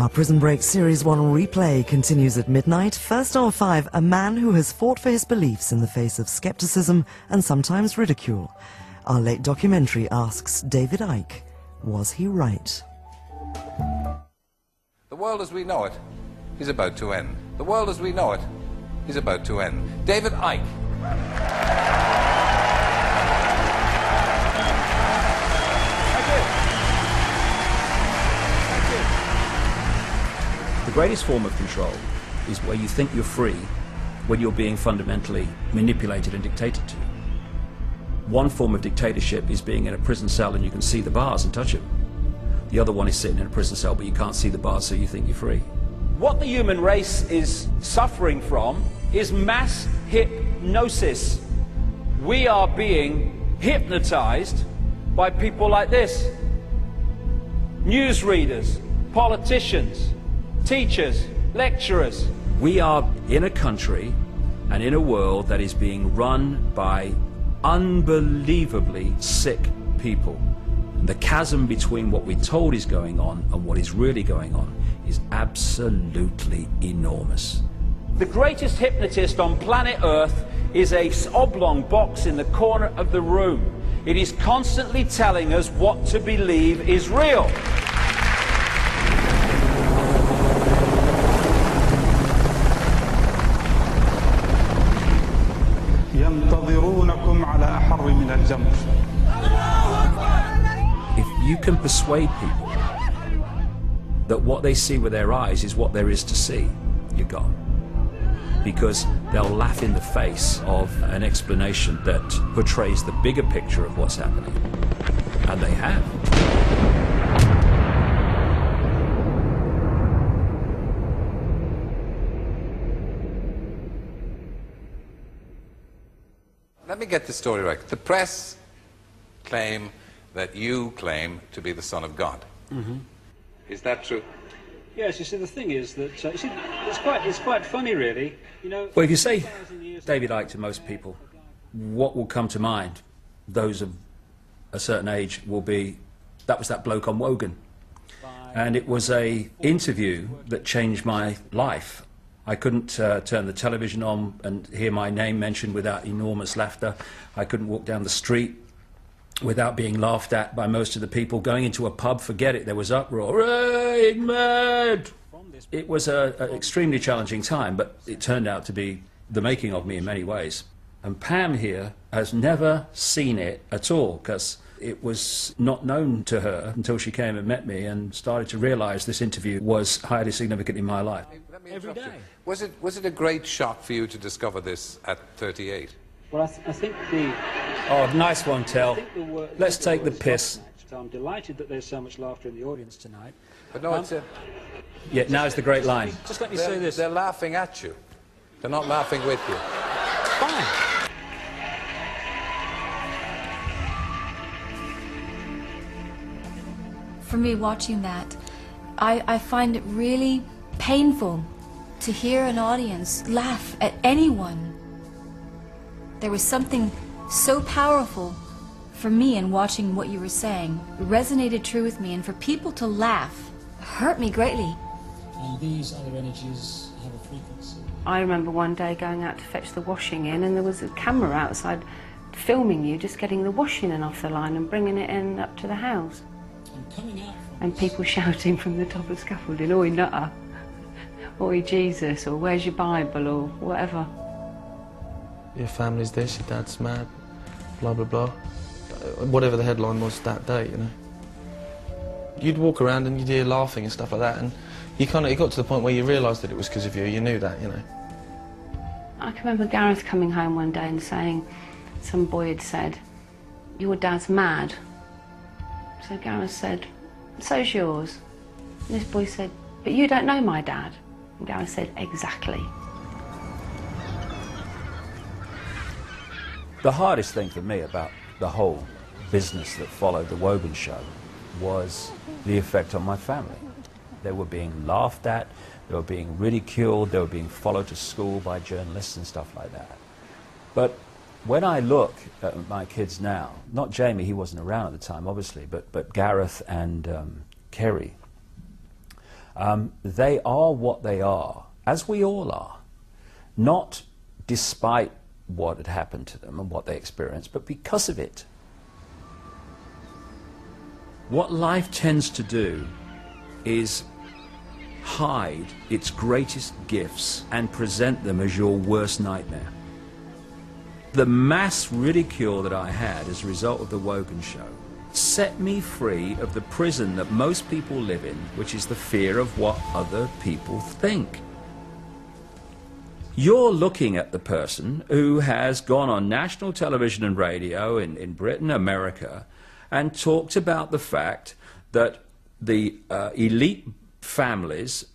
Our Prison Break Series 1 replay continues at midnight. First of 5, a man who has fought for his beliefs in the face of skepticism and sometimes ridicule. Our late documentary asks David Icke, was he right? The world as we know it is about to end. The world as we know it is about to end. David Icke. The greatest form of control is where you think you're free when you're being fundamentally manipulated and dictated to. One form of dictatorship is being in a prison cell and you can see the bars and touch them. The other one is sitting in a prison cell but you can't see the bars, so you think you're free. What the human race is suffering from is mass hypnosis. We are being hypnotized by people like this. Newsreaders, politicians, teachers, lecturers. We are in a country and in a world that is being run by unbelievably sick people. And the chasm between what we're told is going on and what is really going on is absolutely enormous. The greatest hypnotist on planet Earth is an oblong box in the corner of the room. It is constantly telling us what to believe is real. If you can persuade people that what they see with their eyes is what there is to see, you're gone. Because they'll laugh in the face of an explanation that portrays the bigger picture of what's happening. And they have. Let me get the story right. The press claim that you claim to be the Son of God. Mm-hmm. Is that true? Yes, you see, the thing is that it's quite funny, really. You know. Well, if you say David Icke to most people, what will come to mind? Those of a certain age will be, that was that bloke on Wogan, and it was a interview that changed my life. I couldn't turn the television on and hear my name mentioned without enormous laughter. I couldn't walk down the street without being laughed at by most of the people. Going into a pub, forget it, there was uproar. Right, mad! It was an extremely challenging time, but it turned out to be the making of me in many ways. And Pam here has never seen it at all, because it was not known to her until she came and met me and started to realise this interview was highly significant in my life. Every day. Was it a great shock for you to discover this at 38? Well, I think the... Oh, nice one, Tell. Let's take the piss. I'm delighted that there's so much laughter in the audience tonight. But no, it's a... Yeah, now's the great line. Just let me say this. They're laughing at you. They're not laughing with you. Fine. For me, watching that, I find it really painful to hear an audience laugh at anyone. There was something so powerful for me in watching what you were saying. It resonated true with me, and for people to laugh hurt me greatly. And these other energies have a frequency. I remember one day going out to fetch the washing in, and there was a camera outside filming you just getting the washing in off the line and bringing it in up to the house. And people shouting from the top of the scaffolding, "Oi, nutter," "Oi, Jesus," or "Where's your Bible," or whatever. Your family's this, your dad's mad, blah, blah, blah. Whatever the headline was that day, you know. You'd walk around and you'd hear laughing and stuff like that, and it got to the point where you realised that it was because of you knew that, you know. I can remember Gareth coming home one day and saying, some boy had said, "Your dad's mad." So Gareth said, "So's yours." And this boy said, "But you don't know my dad." And Gareth said, "Exactly." The hardest thing for me about the whole business that followed the Wogan show was the effect on my family. They were being laughed at, they were being ridiculed, they were being followed to school by journalists and stuff like that. But when I look at my kids now, not Jamie, he wasn't around at the time obviously, but Gareth and Kerry, They are what they are, as we all are, not despite what had happened to them and what they experienced, but because of it. What life tends to do is hide its greatest gifts and present them as your worst nightmare. The mass ridicule that I had as a result of the Wogan show set me free of the prison that most people live in, which is the fear of what other people think. You're looking at the person who has gone on national television and radio in Britain, America, and talked about the fact that the elite families,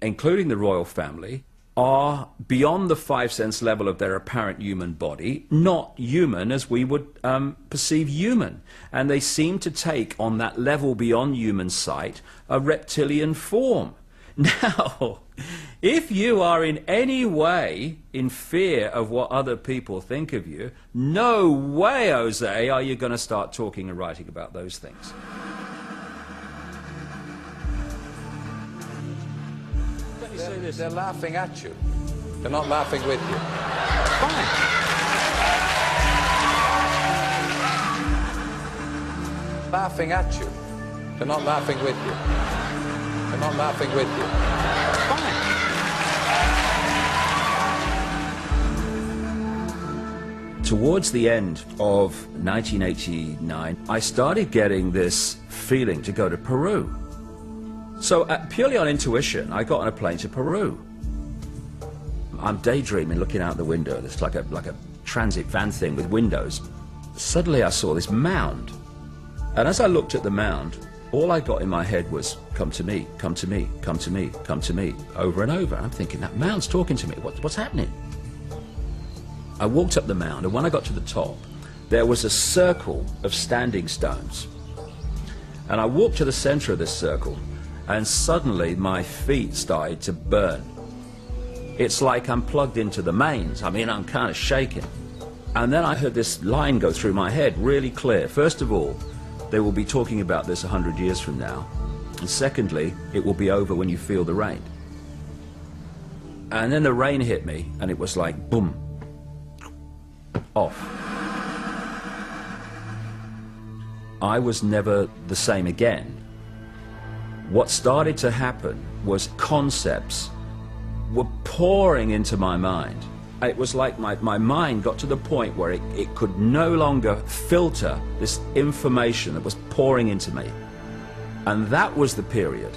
including the royal family, are beyond the 5 sense level of their apparent human body, not human as we would perceive human. And they seem to take on that level beyond human sight a reptilian form. Now, if you are in any way in fear of what other people think of you, no way, Jose, are you going to start talking and writing about those things. Let me say this. They're laughing at you. They're not laughing with you. Fine. Laughing at you. They're not laughing with you. They're not laughing with you. Fine. Towards the end of 1989, I started getting this feeling to go to Peru. So purely on intuition, I got on a plane to Peru. I'm daydreaming, looking out the window. It's like a transit van thing with windows. Suddenly I saw this mound. And as I looked at the mound, all I got in my head was, come to me, come to me, come to me, come to me, over and over. I'm thinking, that mound's talking to me. What's happening? I walked up the mound, and when I got to the top, there was a circle of standing stones. And I walked to the center of this circle, and suddenly my feet started to burn. It's like I'm plugged into the mains. I mean, I'm kind of shaking. And then I heard this line go through my head really clear. First of all, they will be talking about this 100 years from now. And secondly, it will be over when you feel the rain. And then the rain hit me, and it was like, boom, off. I was never the same again. What started to happen was concepts were pouring into my mind. It was like my mind got to the point where it could no longer filter this information that was pouring into me. And that was the period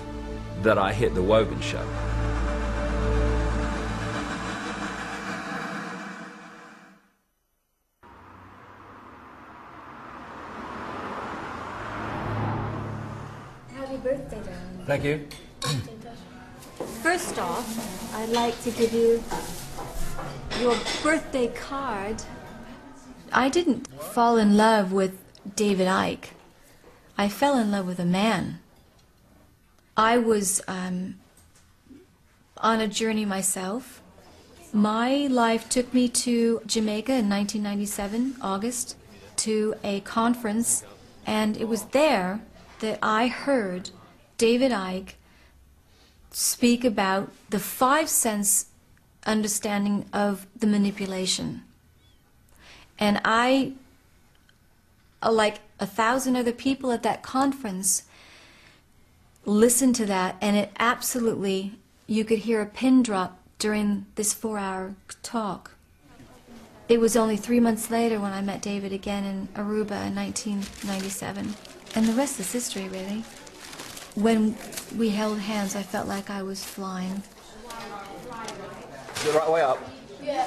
that I hit the Wogan show. Happy birthday, darling. Thank you. First off, I'd like to give you your birthday card. I didn't fall in love with David Icke. I fell in love with a man. I was on a journey myself. My life took me to Jamaica in 1997, August, to a conference, and it was there that I heard David Icke speak about the 5 sense understanding of the manipulation. And I, like 1,000 other people at that conference, listened to that, and it absolutely, you could hear a pin drop during this 4-hour talk. It was only 3 months later when I met David again in Aruba in 1997. And the rest is history, really. When we held hands, I felt like I was flying. Is it the right way up? Yeah.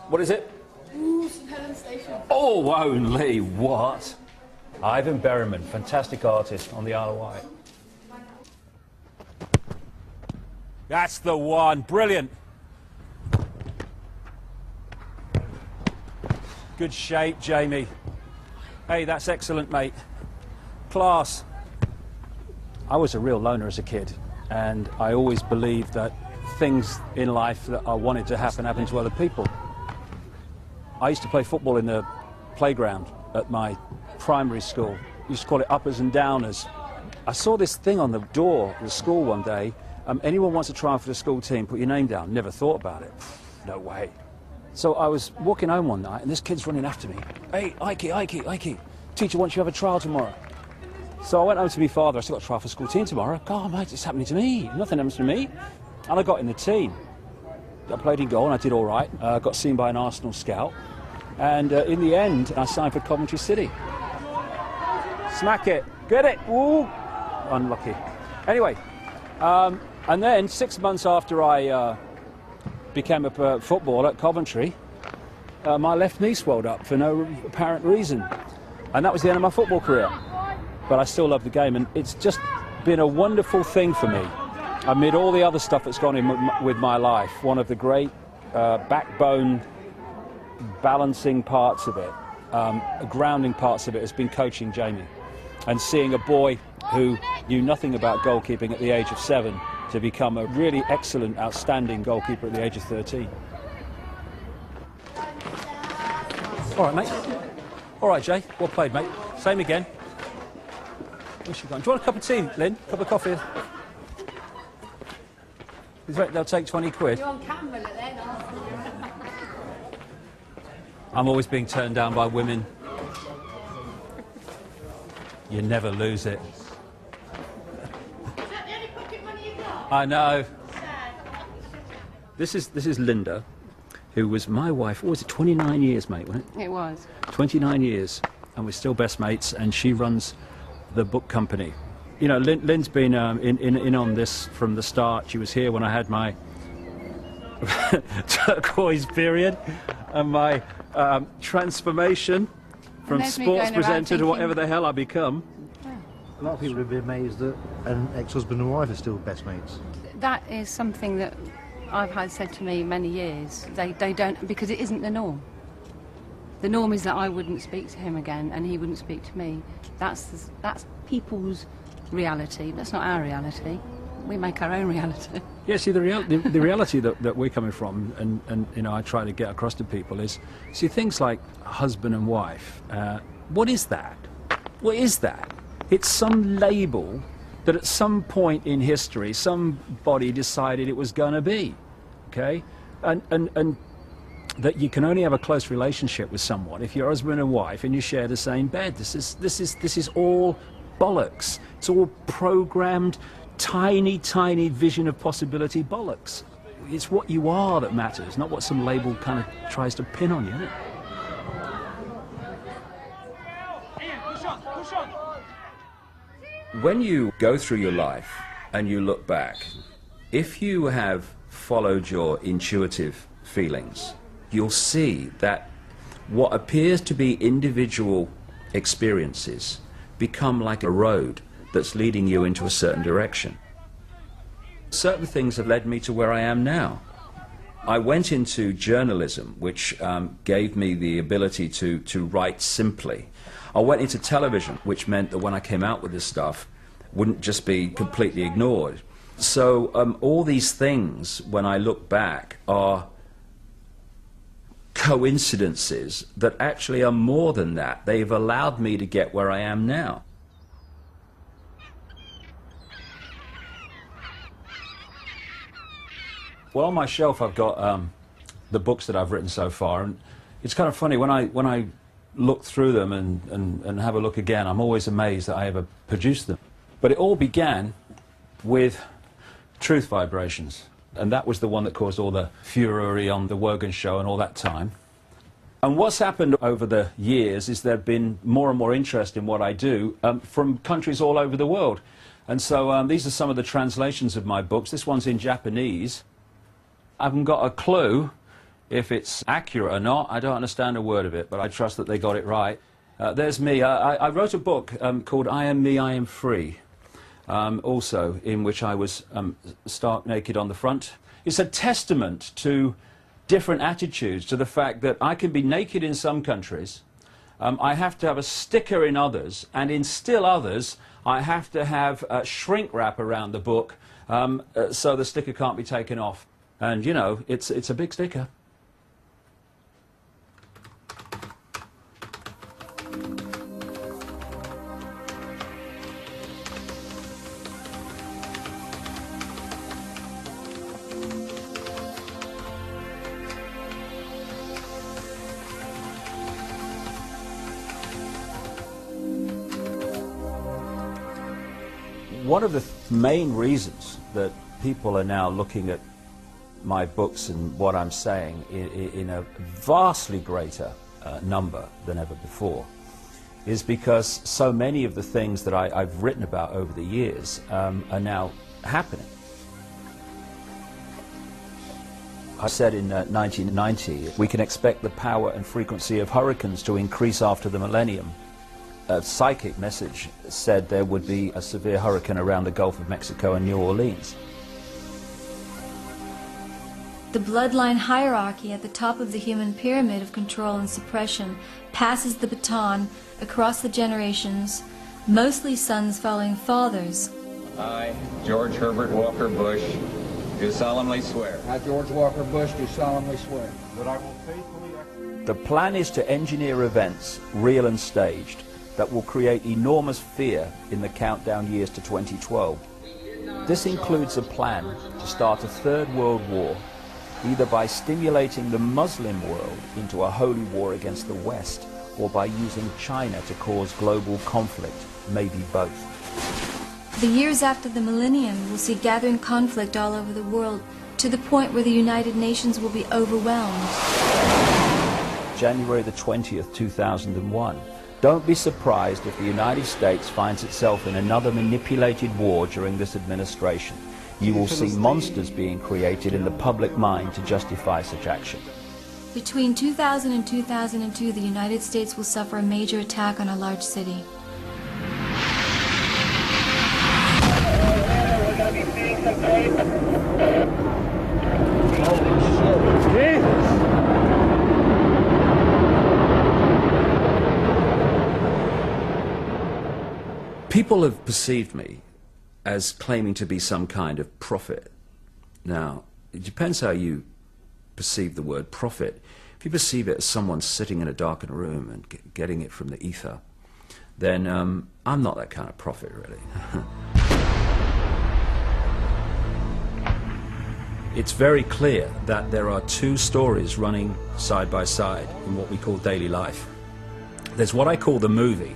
What is it? Ooh, St. Helens Station. Oh, only what? Ivan Berryman, fantastic artist on the Isle of Wight. That's the one. Brilliant. Good shape, Jamie. Hey, that's excellent, mate. Class. I was a real loner as a kid, and I always believed that things in life that I wanted to happen to other people. I used to play football in the playground at my primary school. We used to call it uppers and downers. I saw this thing on the door of the school one day. Anyone wants to try for the school team, put your name down. Never thought about it. No way. So I was walking home one night, and this kid's running after me. Hey, Icke, teacher wants you to have a trial tomorrow. So I went home to my father. I said, I've got a trial for school team tomorrow. God, mate, it's happening to me. Nothing happens to me. And I got in the team. I played in goal, and I did all right. Got seen by an Arsenal scout. And in the end, I signed for Coventry City. Smack it. Get it. Ooh. Unlucky. Anyway, and then 6 months after I became a footballer at Coventry, my left knee swelled up for no apparent reason. And that was the end of my football career. But I still love the game, and it's just been a wonderful thing for me. Amid all the other stuff that's gone in with my life, one of the great backbone balancing parts of it, grounding parts of it, has been coaching Jamie. And seeing a boy who knew nothing about goalkeeping at the age of 7 to become a really excellent, outstanding goalkeeper at the age of 13. All right, mate. All right, Jay. Well played, mate. Same again. Where's you going? Do you want a cup of tea, Lynn? A cup of coffee? They'll take 20 quid. You're on camera, then. I'm always being turned down by women. You never lose it. Is that the only pocket money you got? I know. Sad. This is Linda, who was my wife. What was it? 29 years, mate, wasn't it? It was. 29 years, and we're still best mates. And she runs the book company. You know, Lynn's been in on this from the start. She was here when I had my turquoise period and my transformation from sports presenter to whatever the hell I become. Yeah. A lot of people would be amazed that an ex-husband and wife are still best mates. That is something that I've had said to me many years. They don't, because it isn't the norm. The norm is that I wouldn't speak to him again and he wouldn't speak to me. That's people's reality. That's not our reality. We make our own reality. Yeah, see, the reality that we're coming from, and you know, I try to get across to people is, see, things like husband and wife. What is that? What is that? It's some label that at some point in history somebody decided it was going to be, okay, and that you can only have a close relationship with someone if you're husband and wife and you share the same bed. This is all bollocks. It's all programmed, tiny vision of possibility bollocks. It's what you are that matters, not what some label kind of tries to pin on you, isn't it? When you go through your life and you look back, if you have followed your intuitive feelings, you'll see that what appears to be individual experiences become like a road that's leading you into a certain direction. Certain things have led me to where I am now. I went into journalism, which gave me the ability to write simply. I went into television, which meant that when I came out with this stuff, it wouldn't just be completely ignored. So all these things, when I look back, are coincidences that actually are more than that. They've allowed me to get where I am now. Well, on my shelf I've got the books that I've written so far, and it's kind of funny when I look through them and have a look again, I'm always amazed that I ever produced them. But it all began with Truth Vibrations, and that was the one that caused all the furore on the Wogan show and all that time. And what's happened over the years is there've been more and more interest in what I do from countries all over the world. And so these are some of the translations of my books. This one's in Japanese. I haven't got a clue if it's accurate or not. I don't understand a word of it, but I trust that they got it right. There's me. I wrote a book called I Am Me, I Am Free, also, in which I was stark naked on the front. It's a testament to different attitudes, to the fact that I can be naked in some countries, I have to have a sticker in others, and in still others, I have to have shrink wrap around the book so the sticker can't be taken off. And, you know, it's a big sticker. One of the main reasons that people are now looking at my books and what I'm saying in a vastly greater number than ever before is because so many of the things that I've written about over the years are now happening. I said in 1990, we can expect the power and frequency of hurricanes to increase after the millennium. A psychic message said there would be a severe hurricane around the Gulf of Mexico and New Orleans. The bloodline hierarchy at the top of the human pyramid of control and suppression passes the baton across the generations, mostly sons following fathers. I, George Herbert Walker Bush, do solemnly swear. I, George Walker Bush, do solemnly swear that I will faithfully execute. The plan is to engineer events, real and staged, that will create enormous fear in the countdown years to 2012. This includes a plan to start a third world war, either by stimulating the Muslim world into a holy war against the West, or by using China to cause global conflict, maybe both. The years after the millennium will see gathering conflict all over the world, to the point where the United Nations will be overwhelmed. January the 20th, 2001. Don't be surprised if the United States finds itself in another manipulated war during this administration. You will see monsters being created in the public mind to justify such action. Between 2000 and 2002, the United States will suffer a major attack on a large city. We're going to be seeing some tape. Holy shit. Jesus! People have perceived me as claiming to be some kind of prophet. Now, it depends how you perceive the word prophet. If you perceive it as someone sitting in a darkened room and getting it from the ether, then I'm not that kind of prophet, really. It's very clear that there are two stories running side by side in what we call daily life. There's what I call the movie.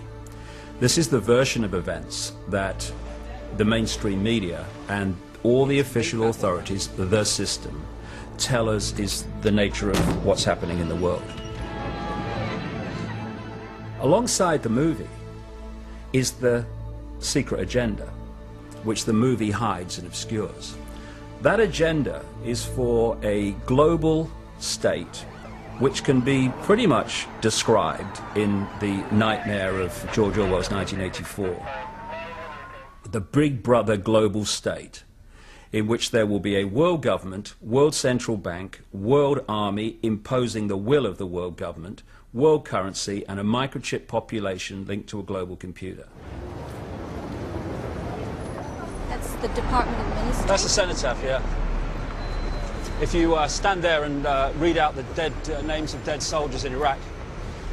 This is the version of events that the mainstream media and all the official authorities, the system, tell us is the nature of what's happening in the world. Alongside the movie is the secret agenda, which the movie hides and obscures. That agenda is for a global state which can be pretty much described in the nightmare of George Orwell's 1984. The Big Brother global state, in which there will be a world government, world central bank, world army imposing the will of the world government, world currency, and a microchip population linked to a global computer. That's the Department of Ministry? That's the cenotaph, yeah. If you stand there and read out the dead names of dead soldiers in Iraq,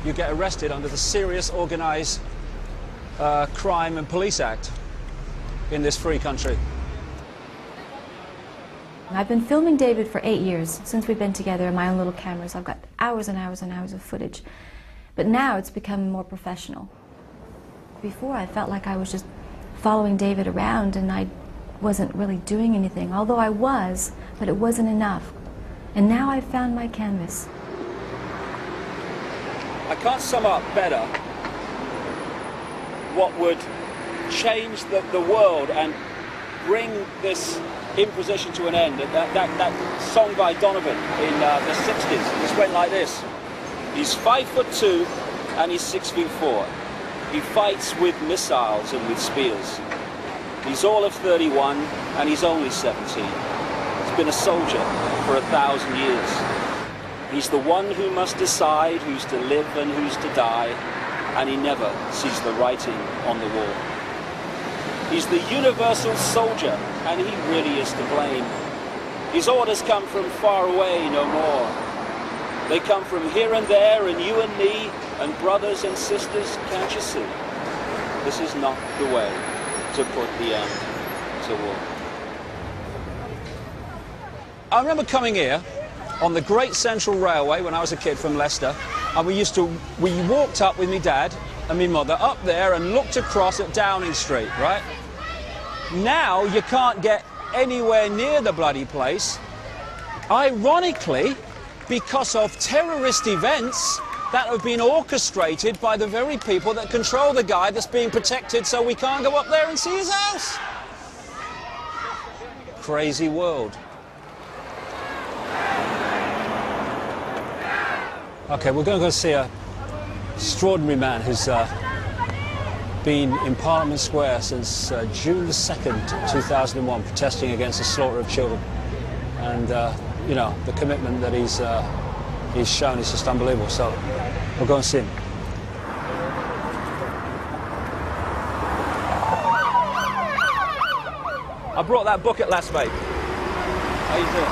you get arrested under the Serious Organised Crime and Police Act in this free country. I've been filming David for 8 years, since we've been together in my own little cameras. I've got hours and hours and hours of footage. But now it's become more professional. Before I felt like I was just following David around and I wasn't really doing anything, although I was, but it wasn't enough. And now I've found my canvas. I can't sum up better what would change the world and bring this imposition to an end. That song by Donovan in the 60s, just went like this. He's 5'2" and he's 6'4". He fights with missiles and with spears. He's all of 31 and he's only 17. He's been a soldier for 1,000 years. He's the one who must decide who's to live and who's to die, and he never sees the writing on the wall. He's the universal soldier, and he really is to blame. His orders come from far away no more. They come from here and there, and you and me, and brothers and sisters, can't you see? This is not the way to put the end to war. I remember coming here on the Great Central Railway when I was a kid from Leicester, and we walked up with my dad and my mother up there and looked across at Downing Street, right? Now you can't get anywhere near the bloody place, ironically, because of terrorist events that have been orchestrated by the very people that control the guy that's being protected, so we can't go up there and see his house. Crazy world. Okay, we're going to go see an extraordinary man who's been in Parliament Square since June the 2nd, 2001, protesting against the slaughter of children. And, you know, the commitment that he's shown is just unbelievable. So we'll go and see him. I brought that book at last, mate. How you doing?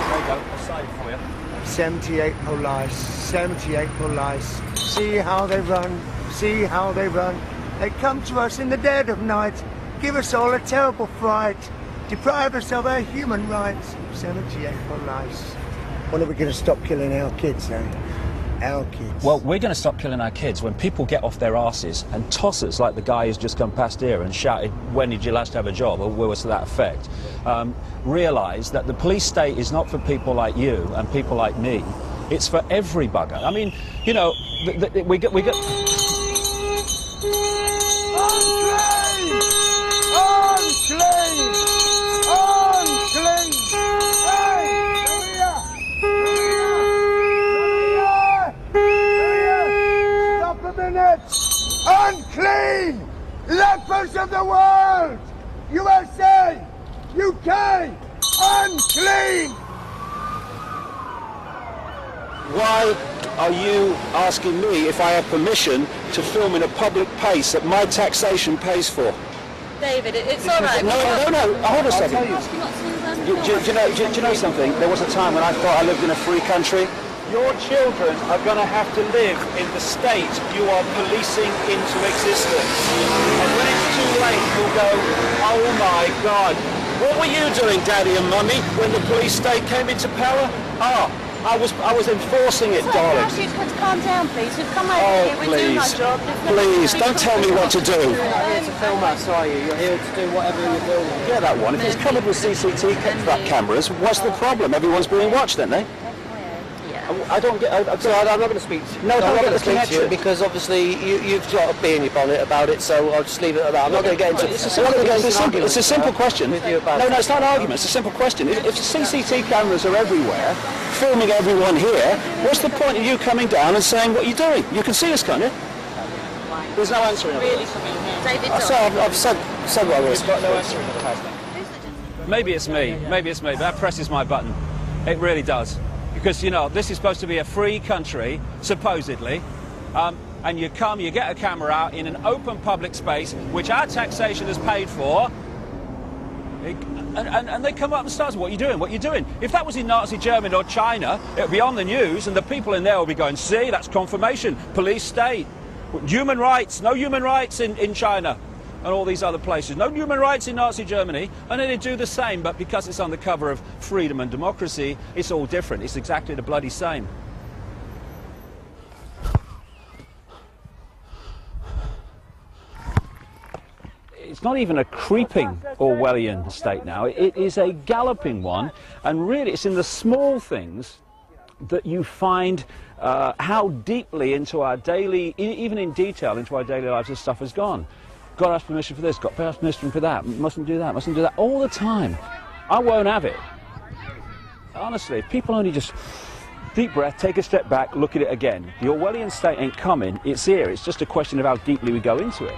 There you go. I'll sign it for you. 78 police, 78 police. See how they run, see how they run. They come to us in the dead of night, give us all a terrible fright, deprive us of our human rights. 78 police. When are we going to stop killing our kids, eh? Our kids. Well, we're going to stop killing our kids when people get off their arses and toss us like the guy who's just come past here and shouted, "When did you last have a job?" or words to that effect. Realise that the police state is not for people like you and people like me. It's for every bugger. I mean, you know, we get. Unclean! Unclean! Unclean! Hey! Stop a minute! Unclean! Lepers of the world! USA! UK! Unclean! Why are you asking me if I have permission to film in a public place that my taxation pays for? David, it's all right. No, hold a second. Do you know something? There was a time when I thought I lived in a free country. Your children are going to have to live in the state you are policing into existence. And when it's too late, you'll go, oh my God, what were you doing, Daddy and Mummy, when the police state came into power? I was enforcing it, darling. Can I ask you to calm down, please? We've come over here, we're doing our job. Please, don't tell me what to do. You're not here to film us, are you? You're here to do whatever you're doing. Yeah, that one. If it's covered with CCTV cameras, what's the problem? Everyone's being watched, aren't they? I don't get. I'm not going to speak to you. No, I'm not going to speak to you because obviously you've got a bee in your bonnet about it, so I'll just leave it at that. I'm not going to get into it. It's a simple question. No, it's not an argument. It's a simple question. If CCTV cameras are everywhere, filming everyone here, what's the point of you coming down and saying what you're doing? You can see us, can't you? There's no answering. Really coming here. David, I've said what I was. Got no answering. Maybe it's me. Maybe it's me. But that presses my button. It really does. Because, you know, this is supposed to be a free country, supposedly, and you come, you get a camera out in an open public space, which our taxation has paid for, and they come up and start, what are you doing, what are you doing? If that was in Nazi Germany or China, it would be on the news, and the people in there will be going, see, that's confirmation, police state, human rights, no human rights in China. And all these other places. No human rights in Nazi Germany, and then they do the same, but because it's on the cover of freedom and democracy, it's all different. It's exactly the bloody same. It's not even a creeping Orwellian state now. It is a galloping one, and really it's in the small things that you find how deeply into our daily, even in detail, into our daily lives this stuff has gone. Got to ask permission for this, got to ask permission for that, mustn't do that, all the time. I won't have it. Honestly, if people only just deep breath, take a step back, look at it again. The Orwellian state ain't coming, it's here. It's just a question of how deeply we go into it.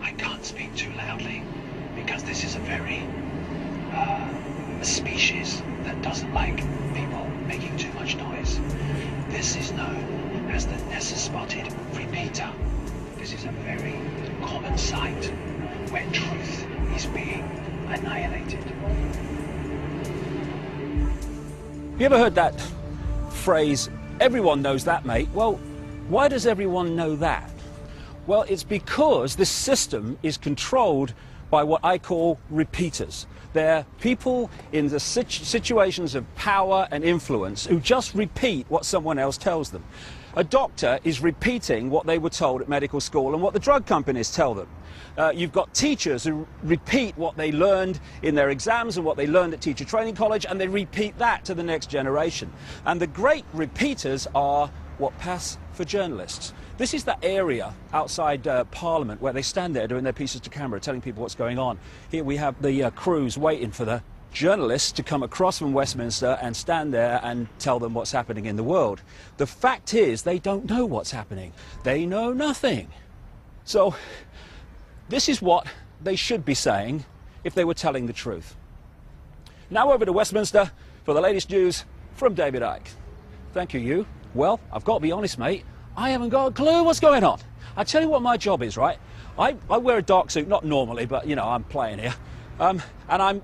I can't speak too loudly, because this is a very a species that doesn't like people making too much noise. This is known as the Nessus-spotted repeater. This is a very common sight where truth is being annihilated. Have you ever heard that phrase, everyone knows that, mate? Well, why does everyone know that? Well, it's because this system is controlled by what I call repeaters. They're people in the situations of power and influence who just repeat what someone else tells them. A doctor is repeating what they were told at medical school and what the drug companies tell them. You've got teachers who repeat what they learned in their exams and what they learned at teacher training college, and they repeat that to the next generation. And the great repeaters are what pass for journalists. This is that area outside Parliament where they stand there doing their pieces to camera, telling people what's going on. Here we have the crews waiting for the journalists to come across from Westminster and stand there and tell them what's happening in the world. The fact is, they don't know what's happening. They know nothing. So this is what they should be saying if they were telling the truth. Now over to Westminster for the latest news from David Icke. Thank you, you. Well, I've got to be honest, mate, I haven't got a clue what's going on. I tell you what my job is, right? I wear a dark suit, not normally, but, you know, I'm playing here. And I'm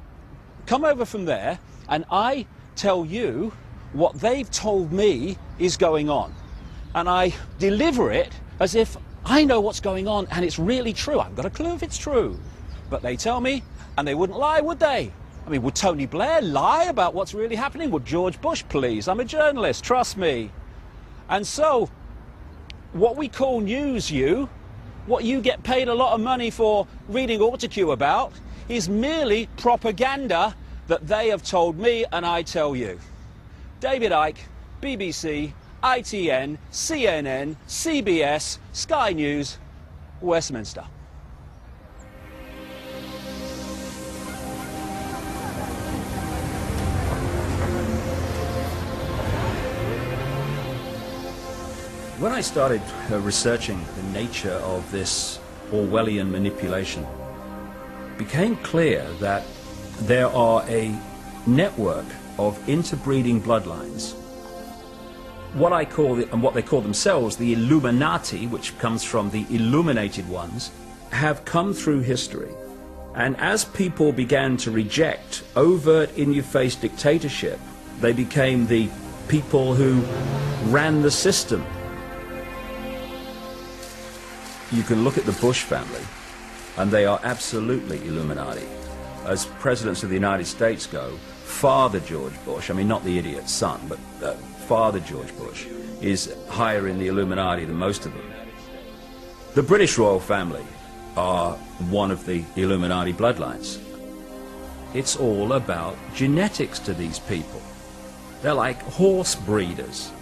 come over from there, and I tell you what they've told me is going on. And I deliver it as if I know what's going on, and it's really true. I haven't got a clue if it's true. But they tell me, and they wouldn't lie, would they? I mean, would Tony Blair lie about what's really happening? Would George Bush, please? I'm a journalist, trust me. And so, what we call news, what you get paid a lot of money for reading Autocue about, is merely propaganda that they have told me and I tell you. David Icke, BBC, ITN, CNN, CBS, Sky News, Westminster. When I started researching the nature of this Orwellian manipulation, it became clear that there are a network of interbreeding bloodlines. What I call, and what they call themselves, the Illuminati, which comes from the illuminated ones, have come through history. And as people began to reject overt, in-your-face dictatorship, they became the people who ran the system. You can look at the Bush family, and they are absolutely Illuminati. As presidents of the United States go, Father George Bush, I mean not the idiot's son, but Father George Bush, is higher in the Illuminati than most of them. The British royal family are one of the Illuminati bloodlines. It's all about genetics to these people. They're like horse breeders.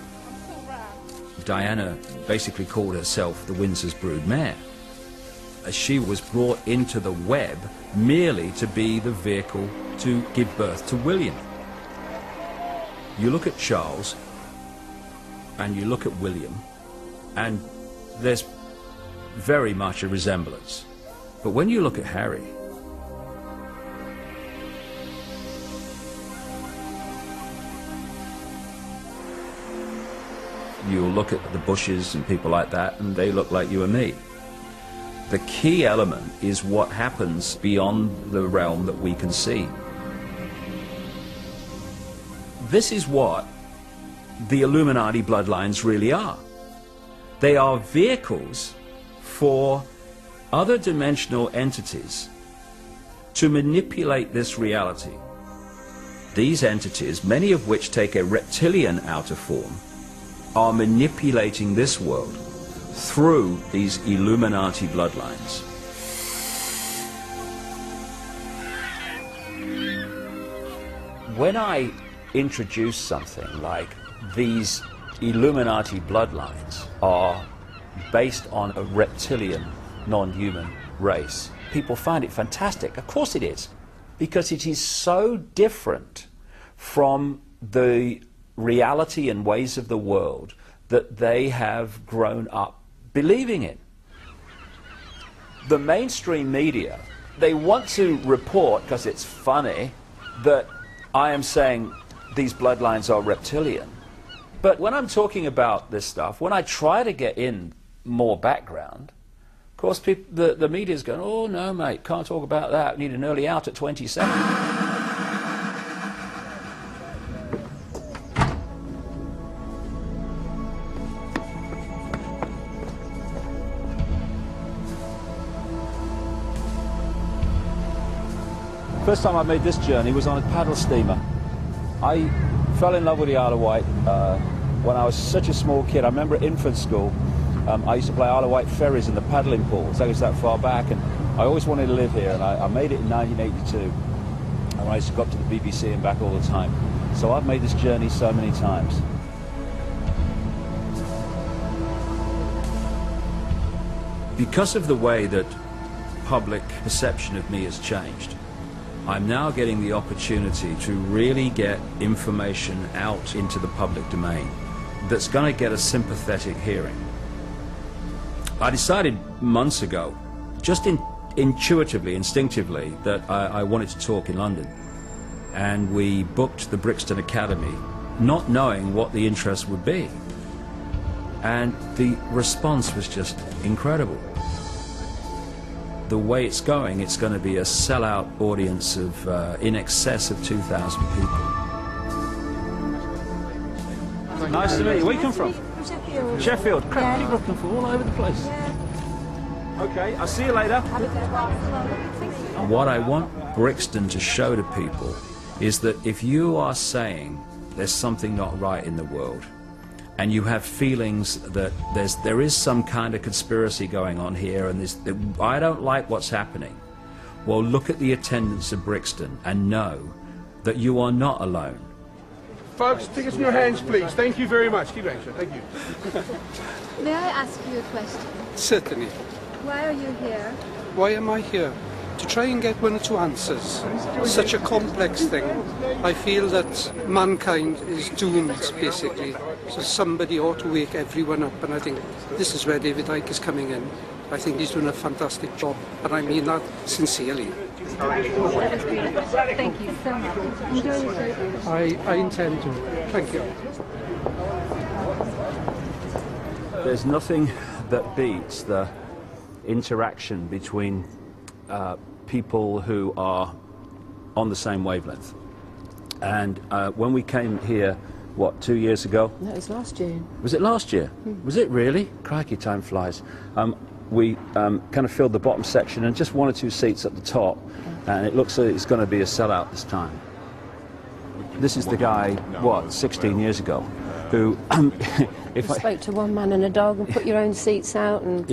Diana basically called herself the Windsor's brood mare. She was brought into the web merely to be the vehicle to give birth to William. You look at Charles and you look at William, and there's very much a resemblance. But when you look at Harry, you'll look at the Bushes and people like that, and they look like you and me. The key element is what happens beyond the realm that we can see. This is what the Illuminati bloodlines really are. They are vehicles for other dimensional entities to manipulate this reality. These entities, many of which take a reptilian outer form, are manipulating this world through these Illuminati bloodlines. When I introduce something like these Illuminati bloodlines are based on a reptilian, non-human race, people find it fantastic. Of course it is, because it is so different from the reality and ways of the world that they have grown up believing in. The mainstream media, they want to report, because it's funny, that I am saying these bloodlines are reptilian. But when I'm talking about this stuff, when I try to get in more background, of course the media's going, oh no mate, can't talk about that, we need an early out at 27. First time I made this journey was on a paddle steamer. I fell in love with the Isle of Wight when I was such a small kid. I remember at infant school, I used to play Isle of Wight ferries in the paddling pools. I was that far back, and I always wanted to live here, and I made it in 1982. And I used to go up to the BBC and back all the time. So I've made this journey so many times. Because of the way that public perception of me has changed, I'm now getting the opportunity to really get information out into the public domain that's going to get a sympathetic hearing. I decided months ago, just intuitively, instinctively, that I wanted to talk in London. And we booked the Brixton Academy, not knowing what the interest would be. And the response was just incredible. The way it's going to be a sellout audience of in excess of 2,000 people. Nice to meet you. Where you come from? Sheffield. Sheffield. Crap, people looking for all over the place. Yeah. Okay, I'll see you later. What I want Brixton to show to people is that if you are saying there's something not right in the world, and you have feelings that there is some kind of conspiracy going on here, and I don't like what's happening, well, look at the attendance of Brixton and know that you are not alone. Folks, tickets in your hands, please. Thank you very much. Keep going, sir. Thank you. May I ask you a question? Certainly. Why are you here? Why am I here? To try and get one or two answers. Such a complex thing. I feel that mankind is doomed, basically. So somebody ought to wake everyone up, and I think this is where David Icke is coming in. I think he's doing a fantastic job, and I mean that sincerely. Thank you so much. Enjoy your show. I intend to. Thank you. There's nothing that beats the interaction between people who are on the same wavelength. And when we came here, what, 2 years ago? No, it was last year. Was it last year? Was it really? Crikey, time flies. We kind of filled the bottom section and just 1 or 2 seats at the top, and it looks like it's going to be a sellout this time. This is the guy, what, 16 years ago, who... if I spoke to one man and a dog and put your own seats out and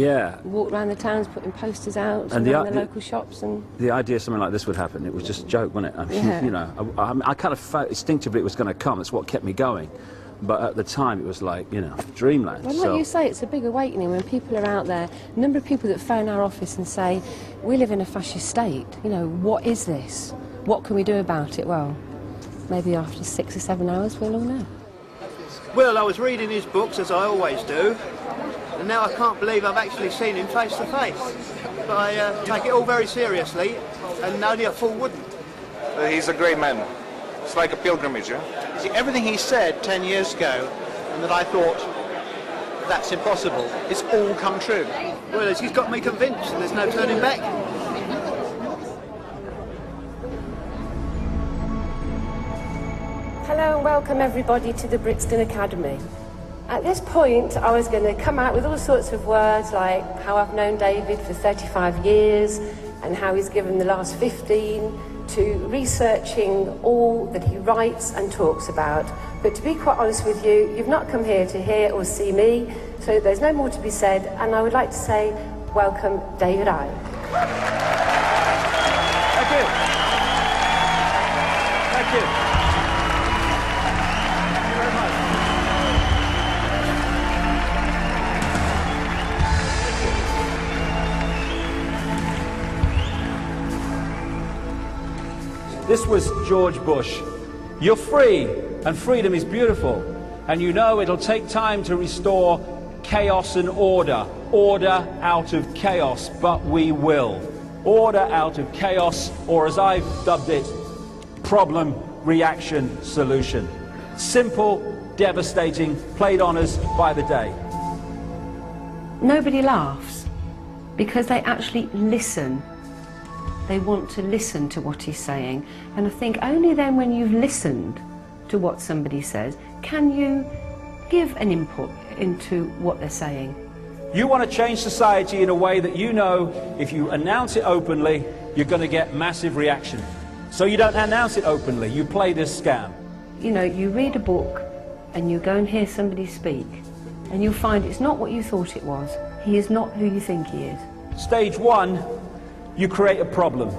walked around the towns putting posters out and around the local shops. And the idea something like this would happen, it was just a joke, wasn't it? I mean, you know, I kind of felt instinctively it was going to come. It's what kept me going. But at the time it was like, you know, dreamland. Well, like you say, it's a big awakening when people are out there. A number of people that phone our office and say, we live in a fascist state. You know, what is this? What can we do about it? Well, maybe after 6 or 7 hours we'll all know. Well, I was reading his books, as I always do, and now I can't believe I've actually seen him face to face. But I take it all very seriously, and only a fool wouldn't. He's a great man. It's like a pilgrimage, yeah? See, everything he said 10 years ago, and that I thought, that's impossible, it's all come true. Well, he's got me convinced, and there's no turning back. Hello and welcome everybody to the Brixton Academy. At this point I was going to come out with all sorts of words like how I've known David for 35 years and how he's given the last 15 to researching all that he writes and talks about. But to be quite honest with you, you've not come here to hear or see me, so there's no more to be said, and I would like to say welcome David Icke. Thank you. Thank you. This was George Bush. You're free, and freedom is beautiful. And you know it'll take time to restore chaos and order. Order out of chaos, but we will. Order out of chaos, or as I've dubbed it, problem, reaction, solution. Simple, devastating, played on us by the day. Nobody laughs because they actually listen. They want to listen to what he's saying. And I think only then when you've listened to what somebody says, can you give an input into what they're saying. You want to change society in a way that you know if you announce it openly, you're going to get massive reaction. So you don't announce it openly, you play this scam. You know, you read a book and you go and hear somebody speak and you'll find it's not what you thought it was. He is not who you think he is. Stage one, you create a problem.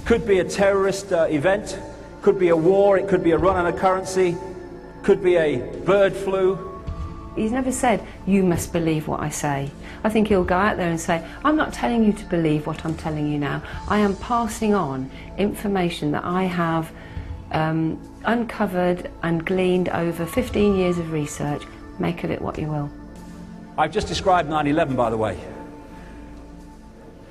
Could be a terrorist event, could be a war, it could be a run on a currency, could be a bird flu. He's never said, you must believe what I say. I think he'll go out there and say, I'm not telling you to believe what I'm telling you now. I am passing on information that I have uncovered and gleaned over 15 years of research. Make of it what you will. I've just described 9/11, by the way.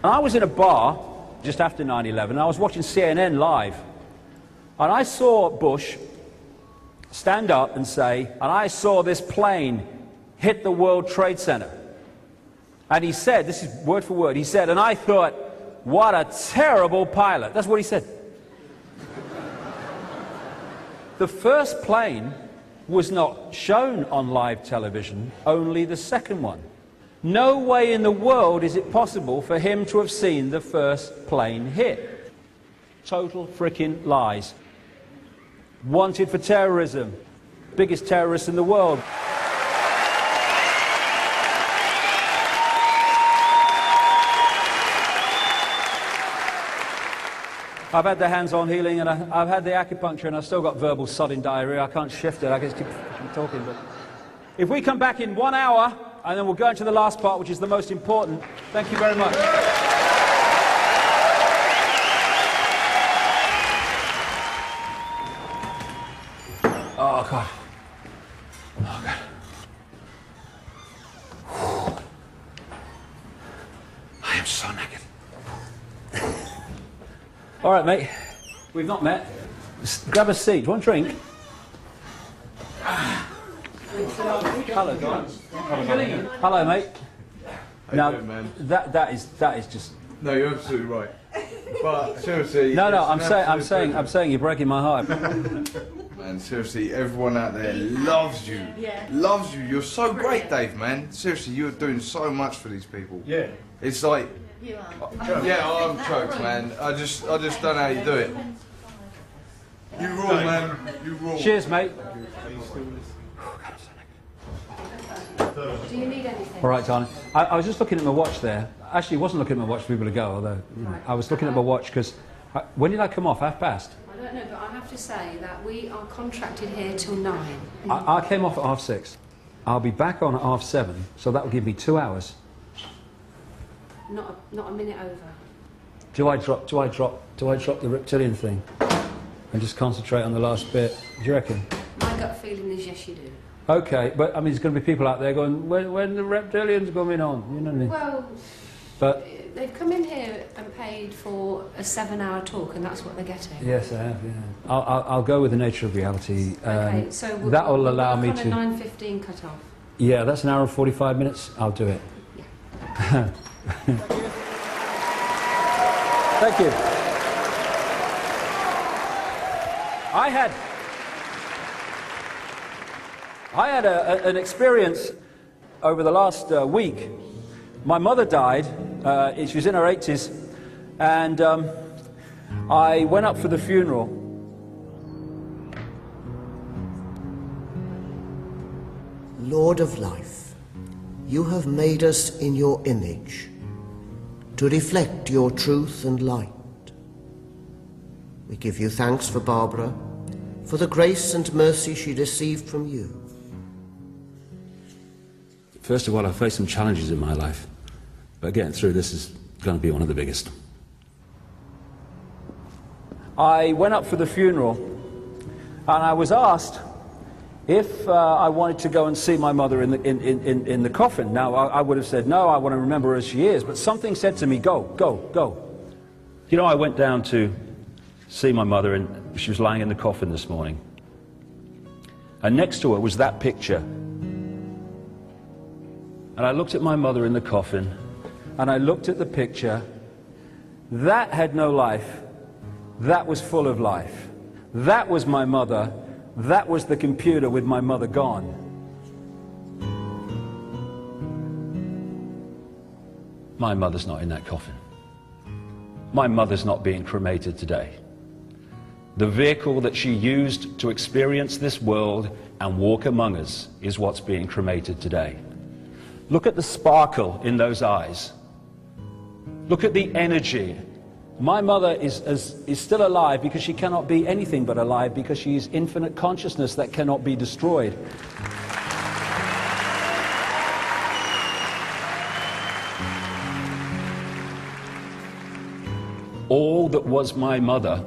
I was in a bar just after 9/11, and I was watching CNN live, and I saw Bush stand up and say, and I saw this plane hit the World Trade Center. And he said, this is word for word, he said, and I thought, what a terrible pilot. That's what he said. The first plane was not shown on live television, only the second one. No way in the world is it possible for him to have seen the first plane hit. Total freaking lies. Wanted for terrorism. Biggest terrorist in the world. I've had the hands-on healing and I've had the acupuncture and I've still got verbal sodding diarrhea. I can't shift it. I can just keep talking. But if we come back in 1 hour and then we'll go into the last part, which is the most important. Thank you very much. Oh, God. Oh, God. I am so naked. All right, mate. We've not met. Just grab a seat. Do you want a drink? Hello, guys. Hello, mate. How you doing, man? That is just. No, you're absolutely right. But seriously. No, I'm saying you're breaking my heart. Man, seriously, everyone out there loves you. Yeah. Loves you. You're so great, Dave, man. Seriously, you're doing so much for these people. Yeah. It's like. You are. Yeah, I'm choked, man. I just don't know how you do it. You rule, man. You rule. Cheers, mate. Do you need anything? All right, darling. I was just looking at my watch there. Actually, I wasn't looking at my watch for people to go, although I was looking at my watch because when did I come off? 1/2 past. I don't know, but I have to say that we are contracted here till 9. I came off at 6:30. I'll be back on at 7:30, so that will give me 2 hours. Not a minute over. Do I drop the reptilian thing and just concentrate on the last bit? Do you reckon? My gut feeling is yes, you do. Okay, but I mean, there's going to be people out there going, when the reptilian's coming on, you know what I mean? Well, but they've come in here and paid for a 7-hour talk, and that's what they're getting. yes, I have. Yeah, I'll go with the nature of reality. Okay, so that will allow work me on to. a 9:15 cut off. Yeah, that's an hour and 45 minutes. I'll do it. Yeah. Thank you. I had an experience over the last week. My mother died. She was in her 80s, and I went up for the funeral. Lord of life, you have made us in your image, to reflect your truth and light. We give you thanks for Barbara, for the grace and mercy she received from you. First of all, I faced some challenges in my life, but getting through this is going to be one of the biggest. I went up for the funeral, and I was asked if I wanted to go and see my mother in the coffin. Now, I would have said no, I want to remember her as she is, but something said to me, go, go, go. You know, I went down to see my mother, and she was lying in the coffin this morning. And next to her was that picture. And I looked at my mother in the coffin, and I looked at the picture. That had no life. That was full of life. That was my mother. That was the computer with my mother gone. My mother's not in that coffin. My mother's not being cremated today. The vehicle that she used to experience this world and walk among us is what's being cremated today. Look at the sparkle in those eyes. Look at the energy. My mother is still alive because she cannot be anything but alive, because she is infinite consciousness that cannot be destroyed. All that was my mother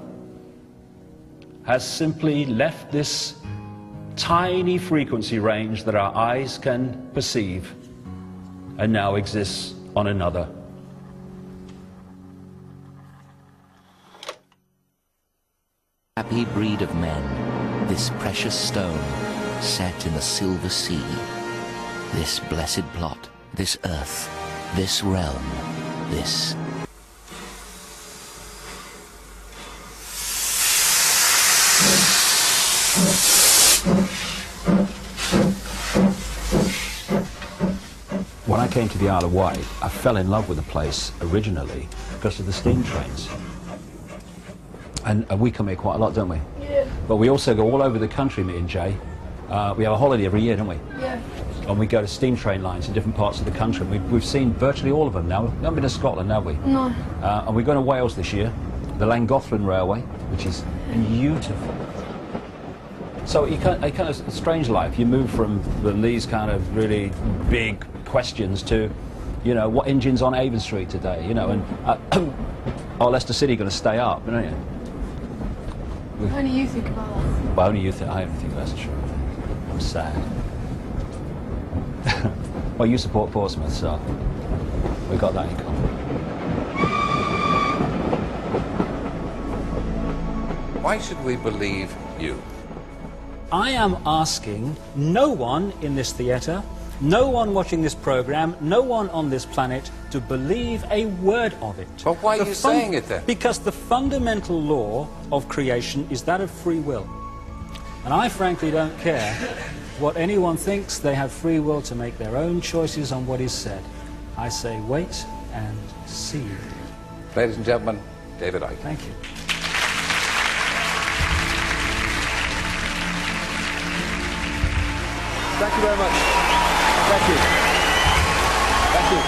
has simply left this tiny frequency range that our eyes can perceive and now exists on another. Happy breed of men, this precious stone set in the silver sea, this blessed plot, this earth, this realm, this When I came to the Isle of Wight, I fell in love with the place originally because of the steam trains. And we come here quite a lot, don't we? Yeah. But we also go all over the country, me and Jay. We have a holiday every year, don't we? Yeah. And we go to steam train lines in different parts of the country. We've seen virtually all of them now. We haven't been to Scotland, have we? No. And we're going to Wales this year, the Llangollen Railway, which is beautiful. So you kind of strange life. You move from these kind of really big questions to, you know, what engine's on Avon Street today, you know, and oh, Leicester City going to stay up, you know. Only you think about that. Well, only you think. I only think that's true. I'm sad. Well, you support Portsmouth, so we got that in common. Why should we believe you? I am asking no one in this theatre, no one watching this programme, no one on this planet to believe a word of it. But why are you saying it then? Because the fundamental law of creation is that of free will. And I frankly don't care what anyone thinks. They have free will to make their own choices on what is said. I say wait and see. Ladies and gentlemen, David Icke. Thank you. Thank you very much. Thank you. Thank you.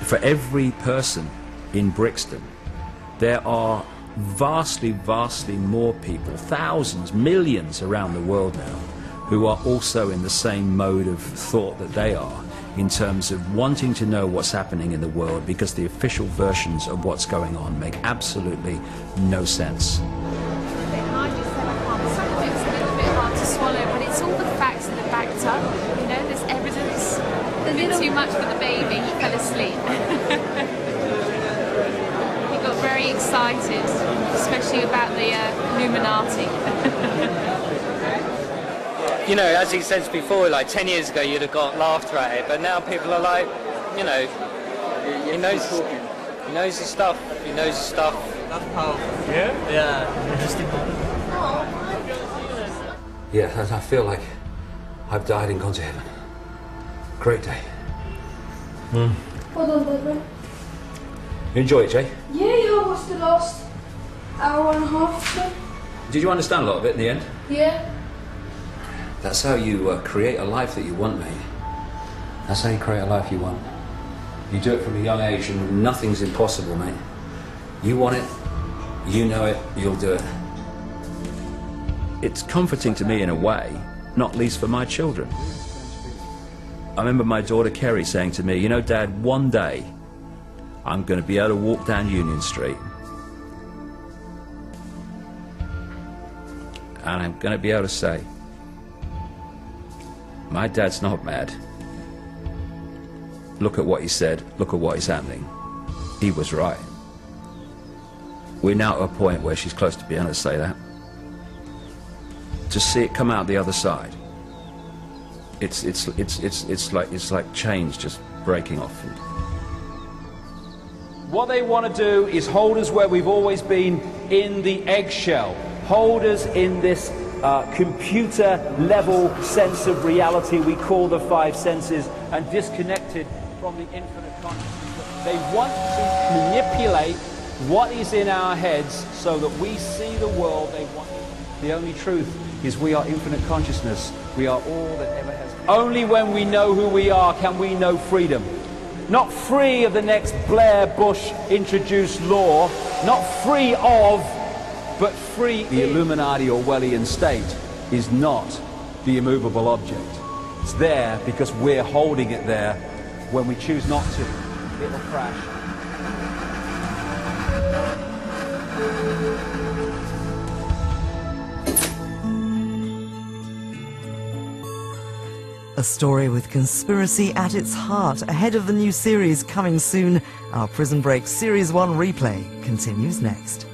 For every person in Brixton, there are vastly, vastly more people, thousands, millions around the world now, who are also in the same mode of thought that they are, in terms of wanting to know what's happening in the world, because the official versions of what's going on make absolutely no sense. Some of it's a little bit hard to swallow, but it's all the facts that are backed up. You know, there's evidence. A bit too much for the baby. He fell asleep. He got very excited, especially about the Illuminati. You know, as he says before, like 10 years ago you'd have got laughter at it, but now people are like, you know, he knows his stuff. He knows his stuff. That's powerful. Yeah? Yeah. Interesting. Yeah, I feel like I've died and gone to heaven. Great day. Well done, David. You enjoy it, Jay? Yeah, I watched the last hour and a half or so. Did you understand a lot of it in the end? Yeah. That's how you create a life that you want, mate. That's how you create a life you want. You do it from a young age and nothing's impossible, mate. You want it, you know it, you'll do it. It's comforting to me in a way, not least for my children. I remember my daughter Kerry saying to me, you know, Dad, one day I'm going to be able to walk down Union Street and I'm going to be able to say, my dad's not mad. Look at what he said, look at what is happening. He was right. We're now at a point where she's close to being able to say that. To see it come out the other side, it's like chains just breaking off. What they want to do is hold us where we've always been, in the eggshell. Hold us in this computer-level sense of reality we call the five senses, and disconnected from the infinite consciousness. They want to manipulate what is in our heads so that we see the world they want. The only truth is we are infinite consciousness. We are all that ever has been. Only when we know who we are can we know freedom. Not free of the next Blair Bush introduced law, not free of, but free. The Illuminati Orwellian state is not the immovable object. It's there because we're holding it there. When we choose not to, it'll crash. A story with conspiracy at its heart. Ahead of the new series coming soon, our Prison Break Series 1 replay continues next.